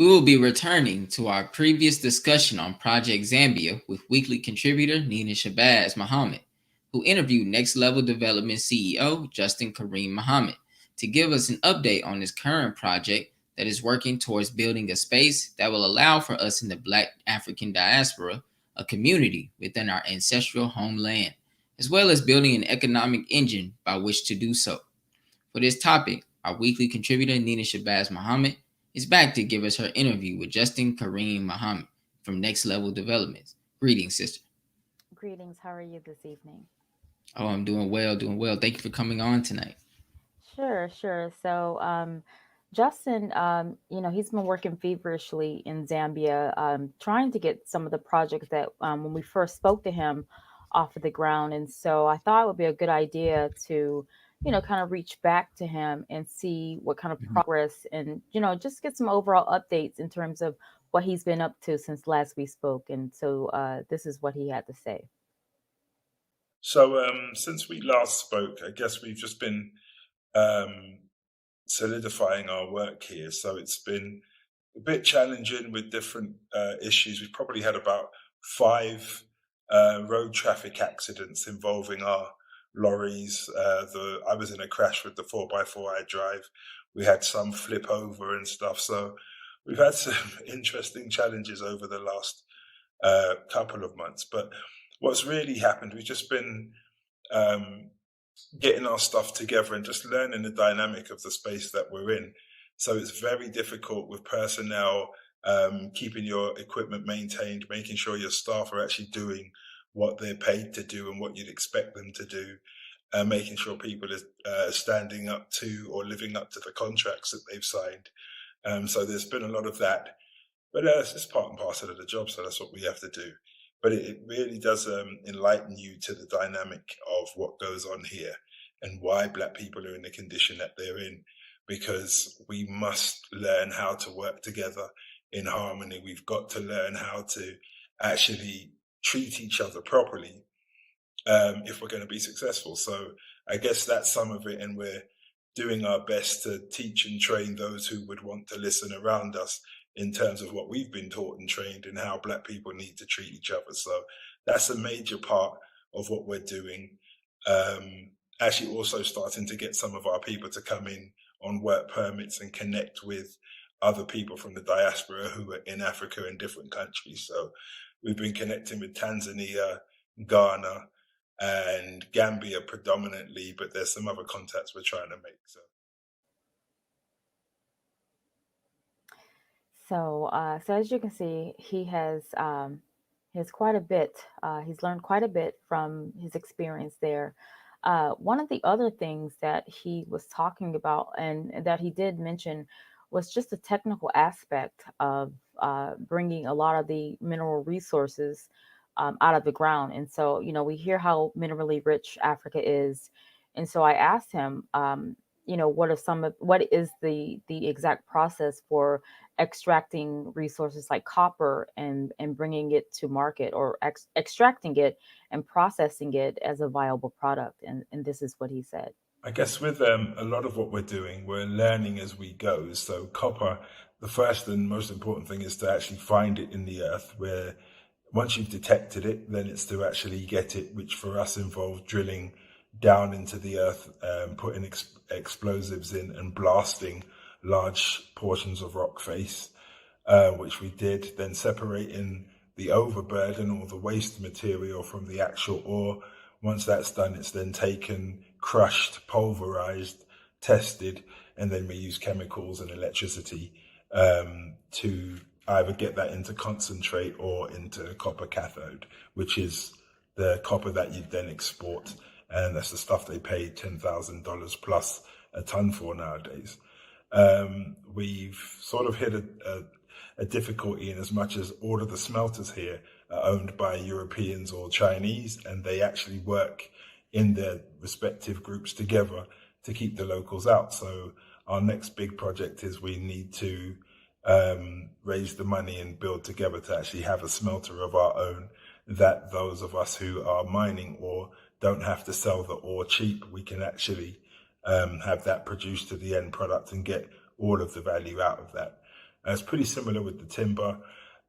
We will be returning to our previous discussion on Project Zambia with weekly contributor Nina Shabazz Muhammad, who interviewed Next Level Development CEO Justin Kareem Muhammad to give us an update on his current project that is working towards building a space that will allow for us in the Black African diaspora a community within our ancestral homeland, as well as building an economic engine by which to do so. For this topic, our weekly contributor Nina Shabazz Muhammad is back to give us her interview with Justin Kareem Muhammad from Next Level Developments. Greetings, sister. Greetings. How are you this evening? Oh, I'm doing well, doing well. Thank you for coming on tonight. Sure. Justin, he's been working feverishly in Zambia, trying to get some of the projects that when we first spoke to him off of the ground. And so I thought it would be a good idea to, kind of reach back to him and see what kind of Mhm. progress and, just get some overall updates in terms of what he's been up to since last we spoke. And so this is what he had to say. So since we last spoke, I guess we've just been um, solidifying our work here. So it's been a bit challenging with different issues. We've probably had about five road traffic accidents involving our lorries. I was in a crash with the 4x4 I drive. We had some flip over and stuff. So we've had some interesting challenges over the last couple of months. But what's really happened, we've just been um, getting our stuff together and just learning the dynamic of the space that we're in. So it's very difficult with personnel, keeping your equipment maintained, making sure your staff are actually doing what they're paid to do and what you'd expect them to do, making sure people are standing up to or living up to the contracts that they've signed. So there's been a lot of that. But it's just part and parcel of the job, so that's what we have to do. But it really does enlighten you to the dynamic of what goes on here and why Black people are in the condition that they're in, because we must learn how to work together in harmony. We've got to learn how to actually treat each other properly if we're going to be successful. So I guess that's some of it, and we're doing our best to teach and train those who would want to listen around us in terms of what we've been taught and trained and how Black people need to treat each other. So that's a major part of what we're doing. Actually also starting to get some of our people to come in on work permits and connect with other people from the diaspora who are in Africa in different countries. So we've been connecting with Tanzania, Ghana, and Gambia predominantly, but there's some other contacts we're trying to make. So as you can see, he has quite a bit. He's learned quite a bit from his experience there. One of the other things that he was talking about and that he did mention was just the technical aspect of bringing a lot of the mineral resources out of the ground. And so, we hear how minerally rich Africa is. And so I asked him, what is the exact process for extracting resources like copper and bringing it to market, or extracting it and processing it as a viable product. And this is what he said. I guess with a lot of what we're doing, we're learning as we go. So copper, the first and most important thing is to actually find it in the earth, where once you've detected it, then it's to actually get it, which for us involves drilling down into the earth, putting explosives in and blasting large portions of rock face, which we did, then separating the overburden or the waste material from the actual ore. Once that's done, it's then taken, crushed, pulverized, tested, and then we use chemicals and electricity to either get that into concentrate or into copper cathode, which is the copper that you then export. And that's the stuff they pay $10,000 plus a ton for nowadays. We've sort of hit a difficulty in as much as all of the smelters here are owned by Europeans or Chinese, and they actually work in their respective groups together to keep the locals out. So our next big project is we need to raise the money and build together to actually have a smelter of our own, that those of us who are mining ore don't have to sell the ore cheap. We can actually have that produced to the end product and get all of the value out of that. It's pretty similar with the timber.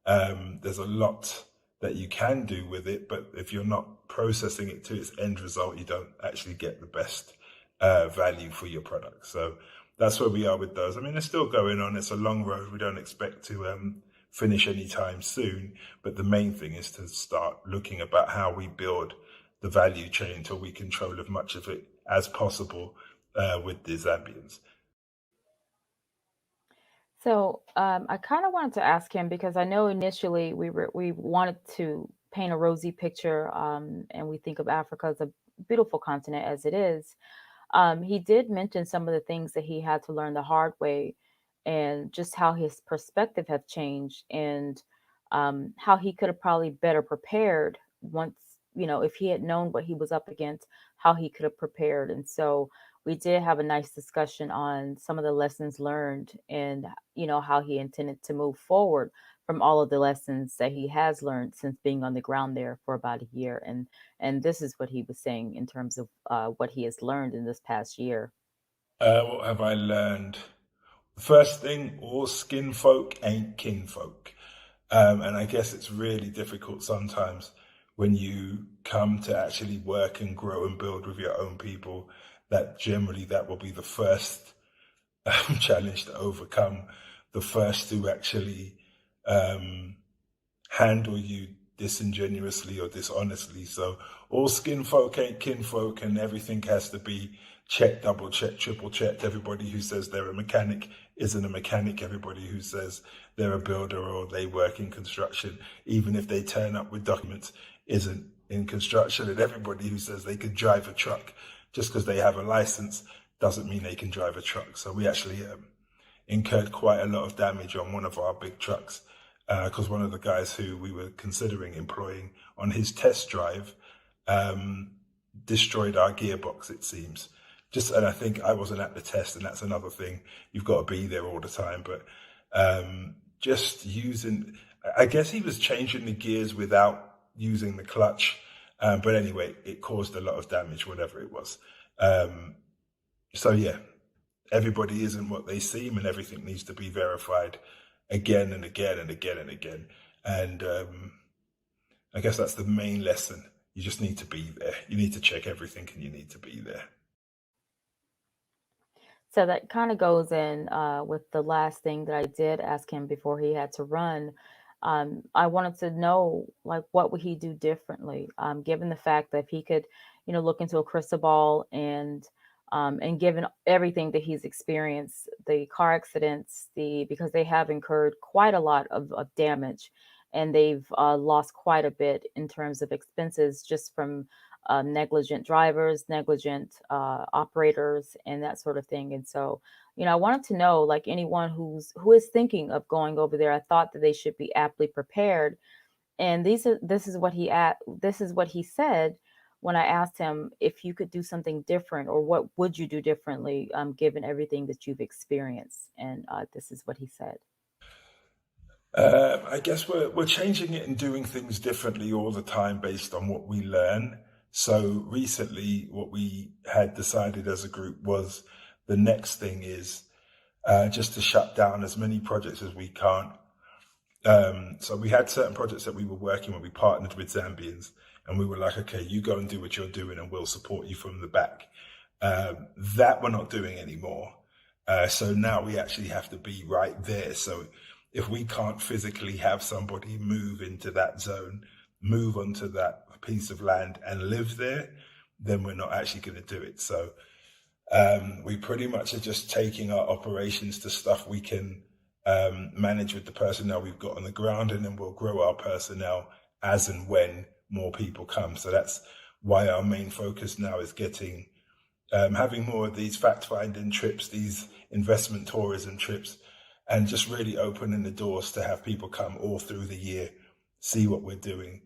There's a lot that you can do with it, but if you're not processing it to its end result, you don't actually get the best value for your product. So that's where we are with those. I mean, it's still going on. It's a long road. We don't expect to finish anytime soon, but the main thing is to start looking about how we build the value chain until we control as much of it as possible with the Zambians. So I kind of wanted to ask him because I know initially we wanted to paint a rosy picture, and we think of Africa as a beautiful continent as it is. He did mention some of the things that he had to learn the hard way, and just how his perspective have changed, and how he could have probably better prepared once, if he had known what he was up against, how he could have prepared. And so we did have a nice discussion on some of the lessons learned, and how he intended to move forward from all of the lessons that he has learned since being on the ground there for about a year. And this is what he was saying in terms of what he has learned in this past year. What have I learned? First thing, all skin folk ain't kinfolk. And I guess it's really difficult sometimes when you come to actually work and grow and build with your own people, that generally that will be the first challenge to overcome, the first to actually handle you disingenuously or dishonestly. So all skin folk ain't kinfolk, and everything has to be checked, double checked, triple checked. Everybody who says they're a mechanic isn't a mechanic. Everybody who says they're a builder or they work in construction, even if they turn up with documents, isn't in construction. And everybody who says they can drive a truck just because they have a license doesn't mean they can drive a truck. So we actually incurred quite a lot of damage on one of our big trucks because one of the guys who we were considering employing on his test drive destroyed our gearbox, it seems. And I think I wasn't at the test, and that's another thing. You've got to be there all the time. But just using, I guess he was changing the gears without using the clutch. But anyway, it caused a lot of damage, whatever it was. So yeah, everybody isn't what they seem, and everything needs to be verified again and again and again and again. And I guess that's the main lesson. You just need to be there. You need to check everything, and you need to be there. So that kind of goes in with the last thing that I did ask him before he had to run. I wanted to know, like, what would he do differently, given the fact that if he could, look into a crystal ball, and given everything that he's experienced, the car accidents, because they have incurred quite a lot of damage, and they've lost quite a bit in terms of expenses just from negligent drivers, negligent operators, and that sort of thing. And so, I wanted to know, like, anyone who is thinking of going over there, I thought that they should be aptly prepared. And this is what he said when I asked him if you could do something different, or what would you do differently, given everything that you've experienced. And this is what he said. I guess we're changing it and doing things differently all the time based on what we learn. So recently, what we had decided as a group was the next thing is just to shut down as many projects as we can. So we had certain projects that we were working with. We partnered with Zambians, and we were like, okay, you go and do what you're doing, and we'll support you from the back. That we're not doing anymore. So now we actually have to be right there. So if we can't physically have somebody move into that zone, move onto that piece of land and live there, then we're not actually going to do it. So we pretty much are just taking our operations to stuff we can manage with the personnel we've got on the ground, and then we'll grow our personnel as and when more people come. So that's why our main focus now is having more of these fact-finding trips, these investment tourism trips, and just really opening the doors to have people come all through the year, see what we're doing,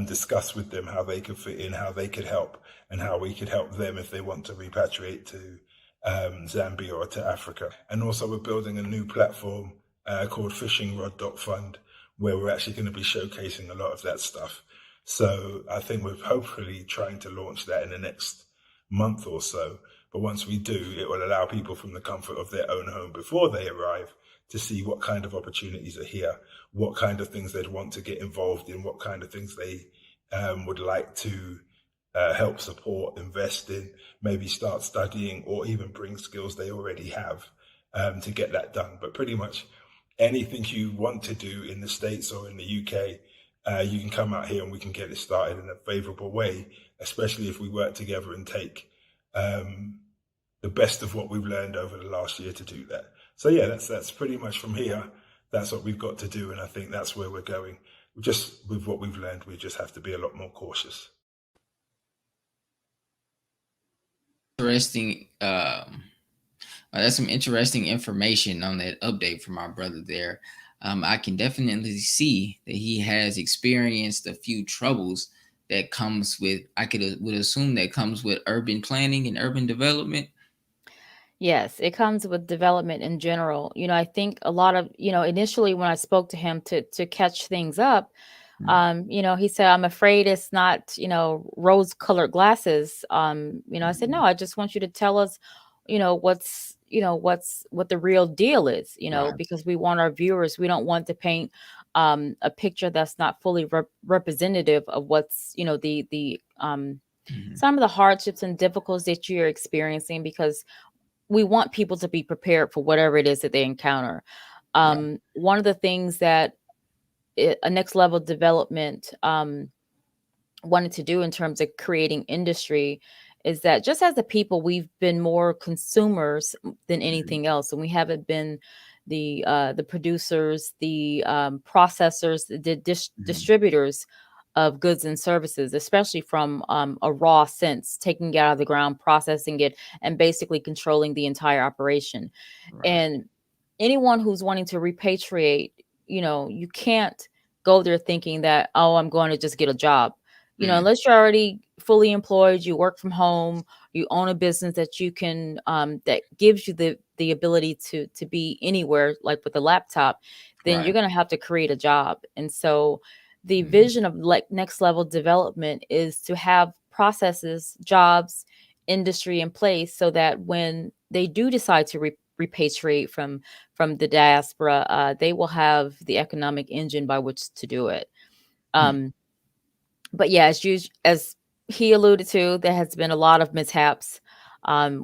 discuss with them how they could fit in, how they could help, and how we could help them if they want to repatriate to Zambia or to Africa. And also we're building a new platform called fishingrod.fund, where we're actually going to be showcasing a lot of that stuff. So I think we're hopefully trying to launch that in the next month or so. But once we do, it will allow people from the comfort of their own home before they arrive to see what kind of opportunities are here, what kind of things they'd want to get involved in, what kind of things they would like to help support, invest in, maybe start studying, or even bring skills they already have to get that done. But pretty much anything you want to do in the States or in the UK, you can come out here and we can get it started in a favorable way, especially if we work together and take the best of what we've learned over the last year to do that. So yeah, that's pretty much from here. That's what we've got to do, and I think that's where we're going. Just with what we've learned, we just have to be a lot more cautious. Interesting. That's some interesting information on that update from our brother there. I can definitely see that he has experienced a few troubles that comes with, would assume that comes with urban planning and urban development. Yes, it comes with development in general. I think a lot of, initially when I spoke to him to catch things up, he said, I'm afraid it's not, rose-colored glasses. I said, no, I just want you to tell us, what the real deal is, Right. because we want our viewers, we don't want to paint a picture that's not fully representative of what's, some of the hardships and difficulties that you're experiencing, because we want people to be prepared for whatever it is that they encounter. Right. One of the things that a next level development wanted to do in terms of creating industry is that just as a people, we've been more consumers than anything else. And we haven't been the producers, the processors, the distributors of goods and services, especially from a raw sense, taking it out of the ground, processing it, and basically controlling the entire operation. Right. And anyone who's wanting to repatriate, you can't go there thinking that, oh, I'm going to just get a job. Unless you're already fully employed, you work from home, you own a business that you can, that gives you the ability to be anywhere, like with a laptop, then Right. you're going to have to create a job. And so the vision of next level development is to have processes, jobs, industry in place so that when they do decide to repatriate from the diaspora, they will have the economic engine by which to do it. But yeah, as he alluded to, there has been a lot of mishaps.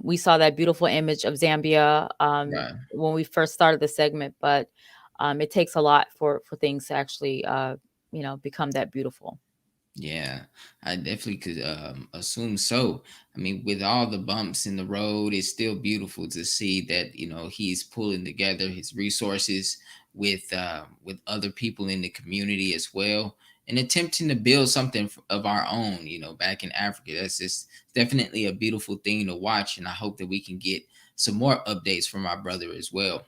We saw that beautiful image of Zambia Right. when we first started the segment, but it takes a lot for things to actually become that beautiful. Yeah, I definitely could assume so. I mean, with all the bumps in the road, it's still beautiful to see that he's pulling together his resources with other people in the community as well, and attempting to build something of our own. Back in Africa, that's just definitely a beautiful thing to watch, and I hope that we can get some more updates from our brother as well.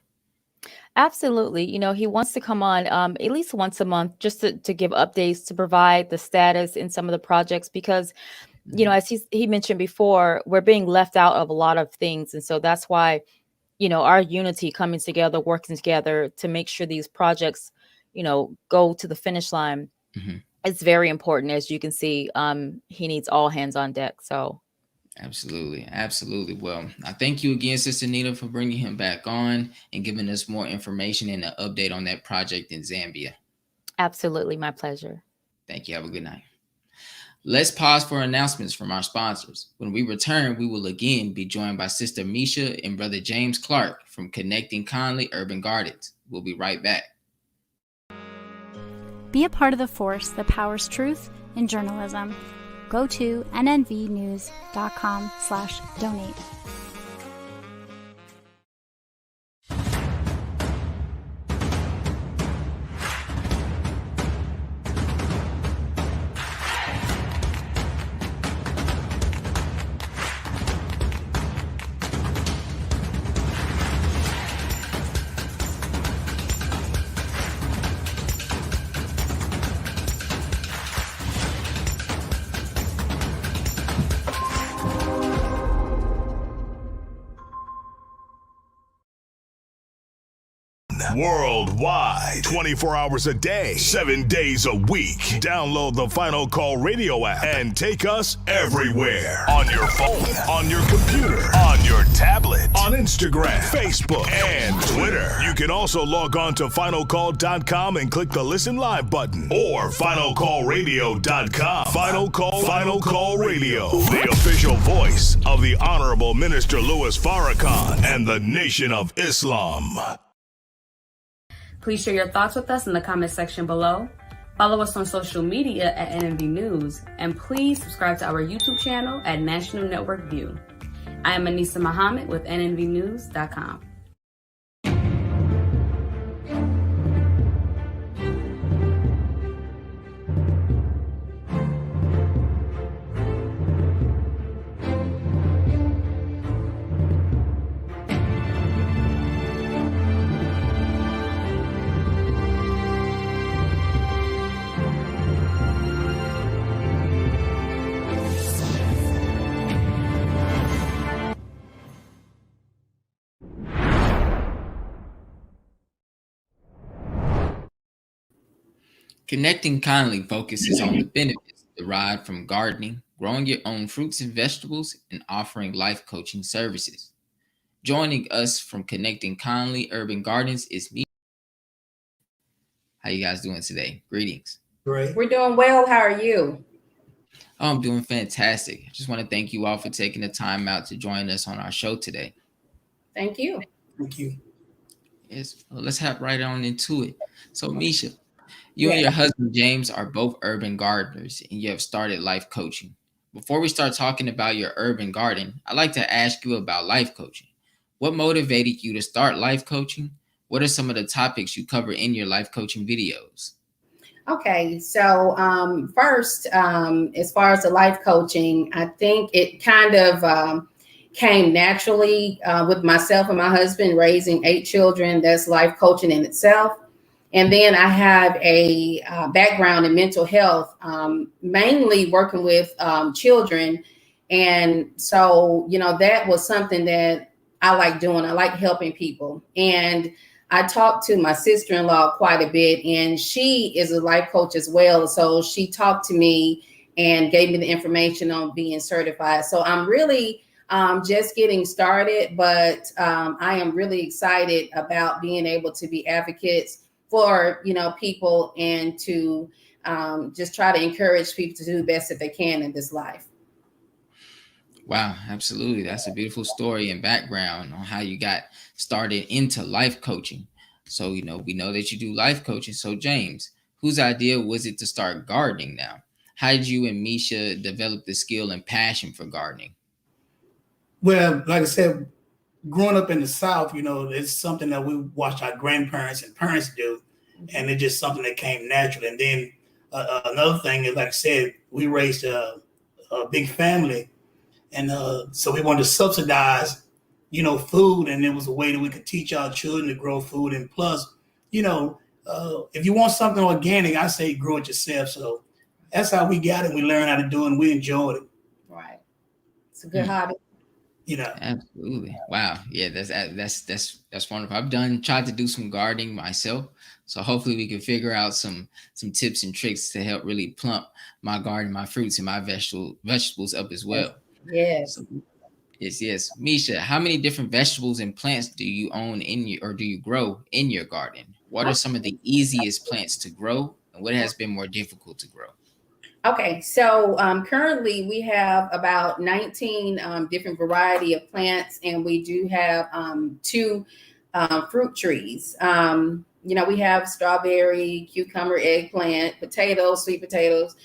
Absolutely. He wants to come on at least once a month just to give updates, to provide the status in some of the projects, because, as he mentioned before, we're being left out of a lot of things. And so that's why, our unity, coming together, working together to make sure these projects, go to the finish line. It's very important. As you can see, he needs all hands on deck. So. Absolutely. Well, I thank you again, Sister Nita, for bringing him back on and giving us more information and an update on that project in Zambia. Absolutely. My pleasure. Thank you. Have a good night. Let's pause for announcements from our sponsors. When we return, we will again be joined by Sister Meshia and Brother James Clark from Konnecting Conley Urban Gardens. We'll be right back. Be a part of the force that powers truth in journalism. Go to nnvnews.com/donate. worldwide, 24 hours a day, 7 days a week. Download the Final Call Radio app and take us everywhere. On your phone, on your computer, on your tablet, on Instagram, Facebook, and Twitter. You can also log on to finalcall.com and click the Listen Live button or finalcallradio.com. Final Call Radio, the official voice of the Honorable Minister Louis Farrakhan and the Nation of Islam. Please share your thoughts with us in the comment section below. Follow us on social media at NNV News, and please subscribe to our YouTube channel at National Network View. I am Anissa Muhammad with nnvnews.com. Connecting Kindly focuses on the benefits derived from gardening, growing your own fruits and vegetables, and offering life coaching services. Joining us from Connecting Kindly Urban Gardens is me. How you guys doing today? Greetings. Great. We're doing well. How are you? Oh, I'm doing fantastic. I just want to thank you all for taking the time out to join us on our show today. Thank you. Thank you. Yes, well, let's hop right on into it. So, Meshia, you and your husband, James, are both urban gardeners, and you have started life coaching. Before we start talking about your urban garden, I'd like to ask you about life coaching. What motivated you to start life coaching? What are some of the topics you cover in your life coaching videos? Okay, so first, as far as the life coaching, I think it kind of came naturally with myself and my husband raising 8 children. That's life coaching in itself. And then I have a background in mental health, mainly working with children. And so, that was something that I like doing. I like helping people. And I talked to my sister-in-law quite a bit, and she is a life coach as well. So she talked to me and gave me the information on being certified. So I'm really just getting started, but I am really excited about being able to be advocates for, people, and to just try to encourage people to do the best that they can in this life. Wow, absolutely. That's a beautiful story and background on how you got started into life coaching. So, we know that you do life coaching. So, James, whose idea was it to start gardening now? How did you and Meshia develop the skill and passion for gardening? Well, like I said, growing up in the South, it's something that we watched our grandparents and parents do, and it's just something that came naturally. And then another thing is, like I said, we raised a big family, and so we wanted to subsidize, food, and it was a way that we could teach our children to grow food. And plus, if you want something organic, I say grow it yourself. So that's how we got it. We learned how to do it, and we enjoyed it. Right. It's a good hobby. Absolutely. Wow. Yeah, that's wonderful. I've tried to do some gardening myself. So hopefully we can figure out some tips and tricks to help really plump my garden, my fruits, and my vegetables up as well. Yes. So, yes. Meshia, how many different vegetables and plants do you own do you grow in your garden? What are some of the easiest plants to grow, and what has been more difficult to grow? Okay, so currently we have about 19 different variety of plants, and we do have 2 fruit trees. We have strawberry, cucumber, eggplant, potatoes, sweet potatoes,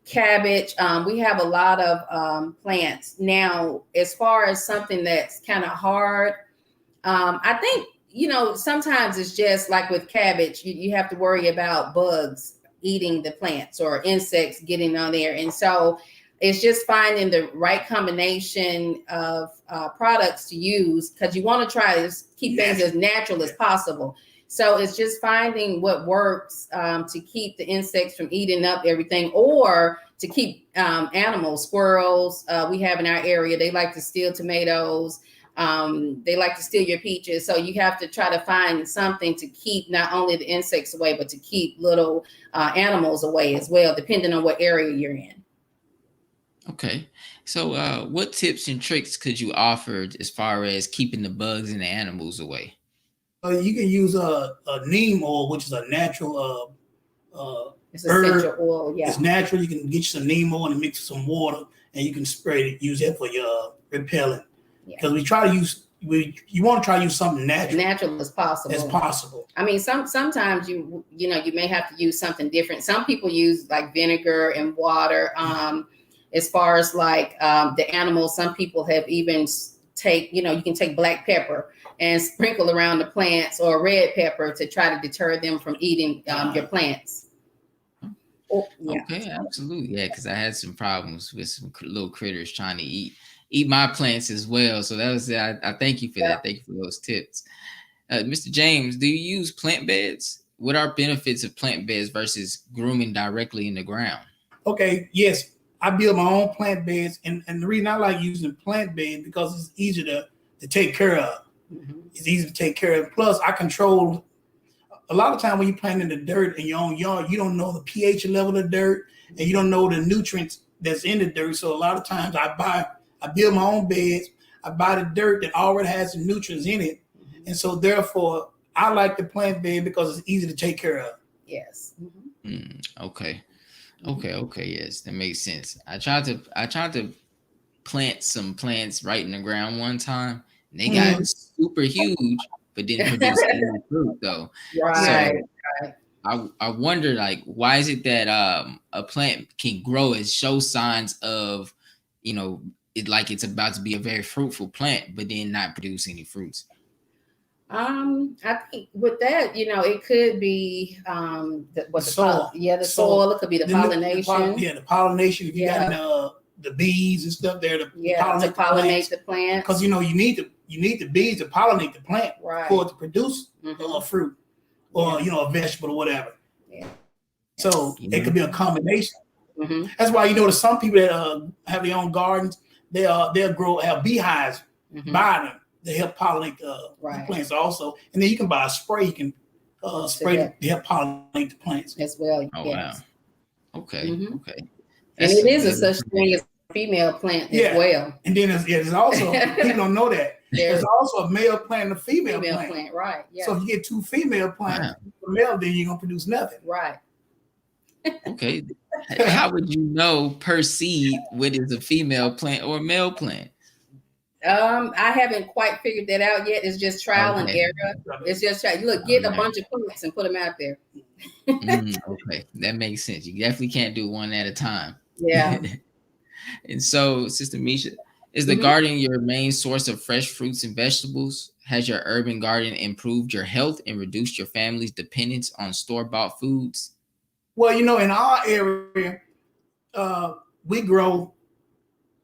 cabbage. We have a lot of plants. Now, as far as something that's kind of hard, I think, sometimes it's just like with cabbage, you have to worry about bugs eating the plants or insects getting on there. And so it's just finding the right combination of products to use, because you want to try to keep things as natural as possible. So it's just finding what works to keep the insects from eating up everything, or to keep animals, squirrels we have in our area. They like to steal tomatoes. They like to steal your peaches. So you have to try to find something to keep not only the insects away, but to keep little animals away as well, depending on what area you're in. Okay. So what tips and tricks could you offer as far as keeping the bugs and the animals away? You can use a neem oil, which is a natural It's herb. essential oil. Yeah. It's natural. You can get you some neem oil and mix with some water, and you can spray it. Use that for your repellent. Because we try to use, you want to try to use something natural as possible. I mean, sometimes you may have to use something different. Some people use like vinegar and water. As far as like the animals, some people have even you can take black pepper and sprinkle around the plants, or red pepper to try to deter them from eating your plants. Oh, yeah. Okay, absolutely. Yeah, because I had some problems with some little critters trying to eat my plants as well. So that was I thank you for that. Thank you for those tips. Mr. James, do you use plant beds? What are benefits of plant beds versus grooming directly in the ground? Okay, yes. I build my own plant beds, and the reason I like using plant beds because it's easy to take care of. Mm-hmm. It's easy to take care of. Plus, I control. A lot of time when you plant in the dirt in your own yard, you don't know the pH level of the dirt, and you don't know the nutrients that's in the dirt. So a lot of times I build my own beds. I buy the dirt that already has the nutrients in it, and so therefore I like the plant bed because it's easy to take care of. Yes. Mm-hmm. Okay. Yes, that makes sense. I tried to plant some plants right in the ground one time. And they got super huge, but didn't produce any fruit though. Right. So I wonder, like, why is it that a plant can grow and show signs of, it like it's about to be a very fruitful plant, but then not produce any fruits? I think with that, it could be the soil. The soil. It could be the pollination. The pollination. If you got the bees and stuff there to pollinate the plant. Because you need the bees to pollinate the plant for it to produce a fruit or a vegetable or whatever. Yeah. So it could be a combination. Mm-hmm. That's why some people that have their own gardens, they'll have beehives by them. They help pollinate the plants also. And then you can buy a spray. You can spray to help pollinate the plants. As well. Oh, wow. Okay. Mm-hmm. Okay. And it is a such thing as a female plant as well. And then there's also, people don't know that. There's also a male plant and a female plant. Right. Yeah. So if you get two female plants, the male, then you're going to produce nothing. Right. Okay. How would you know per seed what is a female plant or a male plant? I haven't quite figured that out yet. It's just trial and error. It's just try. Get a bunch of plants and put them out there. Okay, that makes sense. You definitely can't do one at a time. Yeah. And so, Sister Meshia, is the garden your main source of fresh fruits and vegetables? Has your urban garden improved your health and reduced your family's dependence on store-bought foods? Well, in our area, we grow.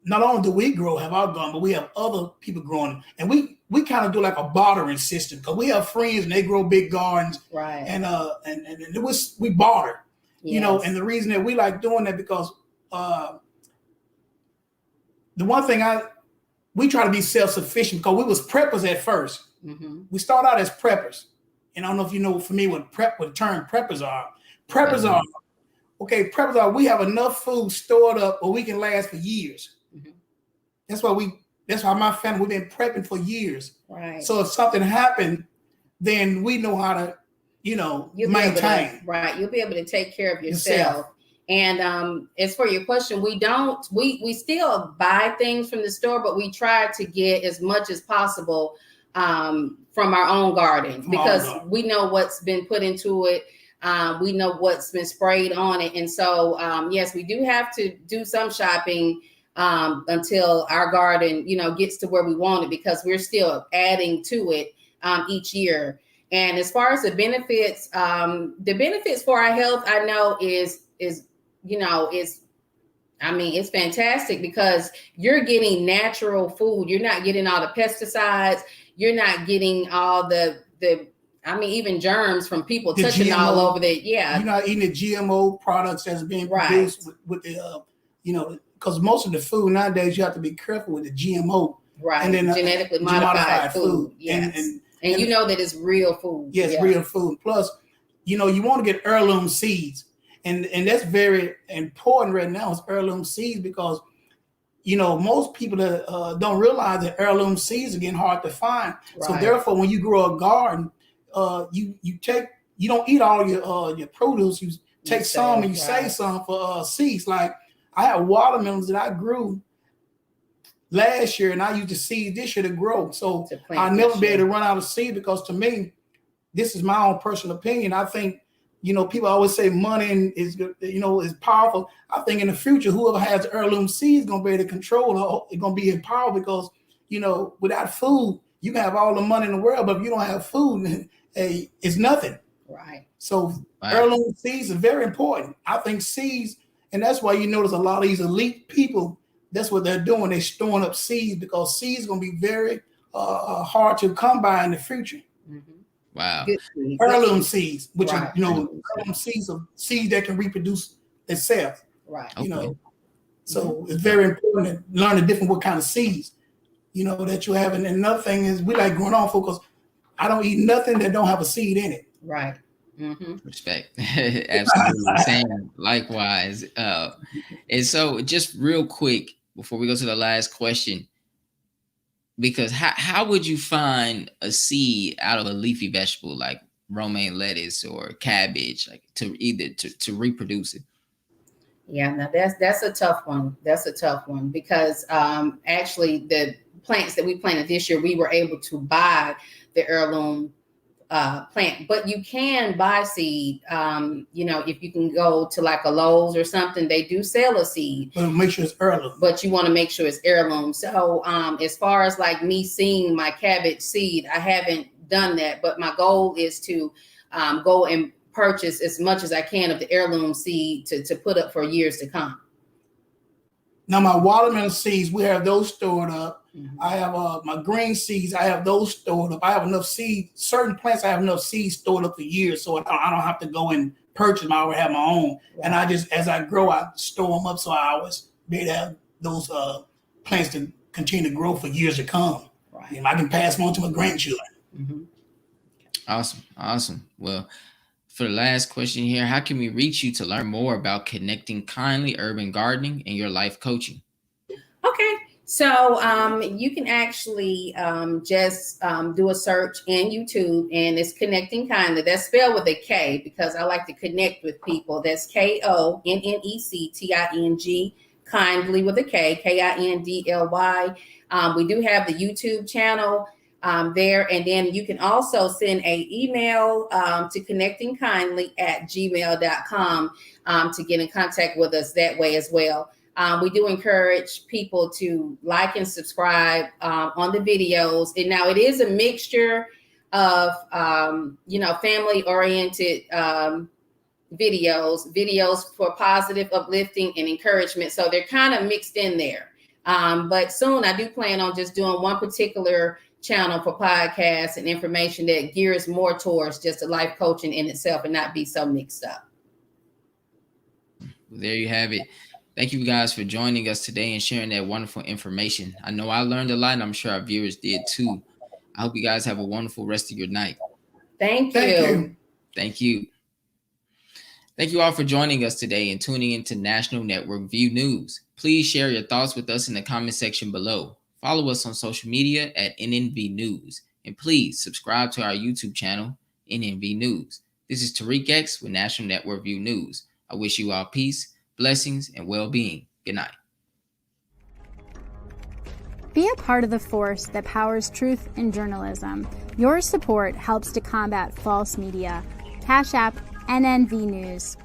Not only do we have our garden, but we have other people growing, and we kind of do like a bartering system because we have friends and they grow big gardens, right? And we barter, And the reason that we like doing that because the one thing we try to be self-sufficient because we was preppers at first. Mm-hmm. We start out as preppers, and I don't know if you know for me what the term preppers are. Preppers are we have enough food stored up where we can last for years. Mm-hmm. That's why my family, we've been prepping for years. Right. So if something happened, then we know how to, maintain. You'll be able to take care of yourself. And as for your question, we still buy things from the store, but we try to get as much as possible from our own garden because we know what's been put into it. We know what's been sprayed on it. And so, yes, we do have to do some shopping until our garden, gets to where we want it because we're still adding to it each year. And as far as the benefits for our health, I know it's fantastic because you're getting natural food. You're not getting all the pesticides. You're not getting all the even germs from people touching GMO, all over there. Yeah. You're not eating the GMO products that's being produced with the, because most of the food nowadays, you have to be careful with the GMO Right. And then genetically modified food. Yes. And you know that it's real food. Yes, real food. Plus, you want to get heirloom seeds. And that's very important right now is heirloom seeds because, most people that don't realize that heirloom seeds are getting hard to find. Right. So therefore, when you grow a garden, you don't eat all your produce. You take some and you save some for seeds. Like I have watermelons that I grew last year and I used the seed this year to grow. So I'll never be able to run out of seed because to me, this is my own personal opinion. I think, people always say money is powerful. I think in the future, whoever has heirloom seeds is going to be able to control it. It's going to be in power because, without food, you can have all the money in the world, but if you don't have food, it's nothing. Right. So heirloom seeds are very important. I think seeds, and that's why you notice a lot of these elite people, that's what they're doing. They're storing up seeds because seeds are going to be very hard to come by in the future. Mm-hmm. Wow. Heirloom seeds, which are, heirloom seeds are seeds that can reproduce itself. Right. So it's very important to learn what kind of seeds, that you have. And another thing is we like growing on because I don't eat nothing that don't have a seed in it. Right. Mm-hmm. Respect. Absolutely. Same. Likewise. And so just real quick before we go to the last question, because how would you find a seed out of a leafy vegetable like romaine lettuce or cabbage, like to reproduce it? Yeah, now that's a tough one. That's a tough one because actually the plants that we planted this year, we were able to buy the heirloom plant, but you can buy seed. If you can go to like a Lowe's or something, they do sell a seed. But make sure it's heirloom. But you want to make sure it's heirloom. So as far as like me seeing my cabbage seed, I haven't done that. But my goal is to go and purchase as much as I can of the heirloom seed to put up for years to come. Now my watermelon seeds, we have those stored up. Mm-hmm. I have my green seeds. I have those stored up. I have enough seeds. Certain plants, I have enough seeds stored up for years, so I don't have to go and purchase them. I already have my own, right. And I just, as I grow, I store them up, so I always be able to have those plants to continue to grow for years to come. Right. And I can pass them on to my grandchildren. Mm-hmm. Awesome. Well, for the last question here, how can we reach you to learn more about Konnecting Kindly Urban Gardening and your life coaching? Okay. So you can actually just do a search in YouTube, and it's Konnecting Kindly. That's spelled with a K because I like to connect with people. That's KONNECTING, kindly with a K, KINDLY. We do have the YouTube channel there, and then you can also send an email to connectingkindly@gmail.com to get in contact with us that way as well. We do encourage people to like and subscribe on the videos. And now it is a mixture of, family-oriented videos for positive, uplifting, and encouragement. So they're kind of mixed in there. But soon I do plan on just doing one particular channel for podcasts and information that gears more towards just a life coaching in itself and not be so mixed up. There you have it. Thank you guys for joining us today and sharing that wonderful information. I know I learned a lot, and I'm sure our viewers did too. I hope you guys have a wonderful rest of your night. Thank you. Thank you. Thank you all for joining us today and tuning into National Network View News. Please share your thoughts with us in the comment section below. Follow us on social media at NNV News. And please subscribe to our YouTube channel, NNV News. This is Tariq X with National Network View News. I wish you all peace, blessings, and well-being. Good night. Be a part of the force that powers truth in journalism. Your support helps to combat false media. Cash App, NNV News.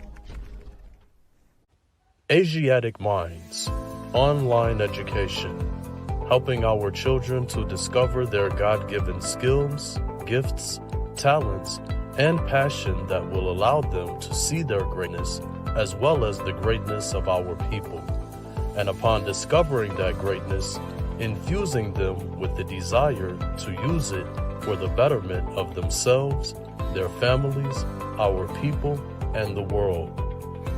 Asiatic Minds, online education, helping our children to discover their God-given skills, gifts, talents, and passion that will allow them to see their greatness as well as the greatness of our people. And upon discovering that greatness, infusing them with the desire to use it for the betterment of themselves, their families, our people, and the world.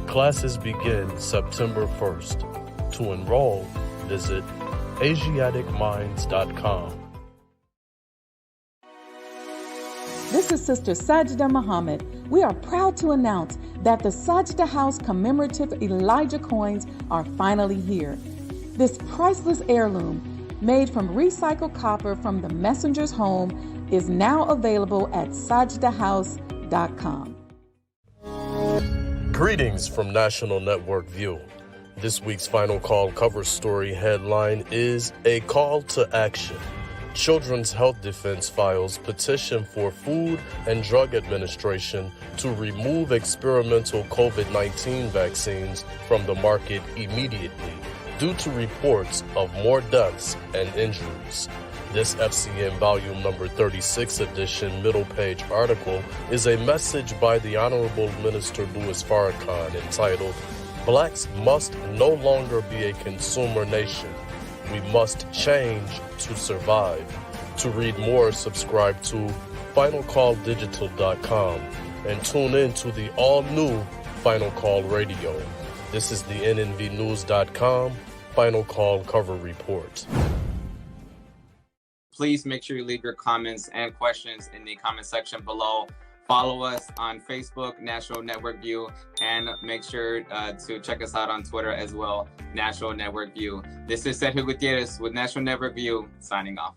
Classes begin September 1st. To enroll, visit AsiaticMinds.com. This is Sister Sajda Muhammad. We are proud to announce that the Sajda House commemorative Elijah coins are finally here. This priceless heirloom, made from recycled copper from the messenger's home, is now available at sajdahouse.com. Greetings from National Network View. This week's Final Call cover story headline is A Call to Action. Children's Health Defense files petition for Food and Drug Administration to remove experimental COVID-19 vaccines from the market immediately due to reports of more deaths and injuries. This FCN volume number 36 edition middle page article is a message by the Honorable Minister Louis Farrakhan entitled, Blacks must no longer be a consumer nation. We must change to survive. To read more, subscribe to FinalCallDigital.com and tune in to the all-new Final Call Radio. This is the NNVNews.com Final Call cover report. Please make sure you leave your comments and questions in the comment section below. Follow us on Facebook, National Network View, and make sure to check us out on Twitter as well, National Network View. This is Sergio Gutierrez with National Network View, signing off.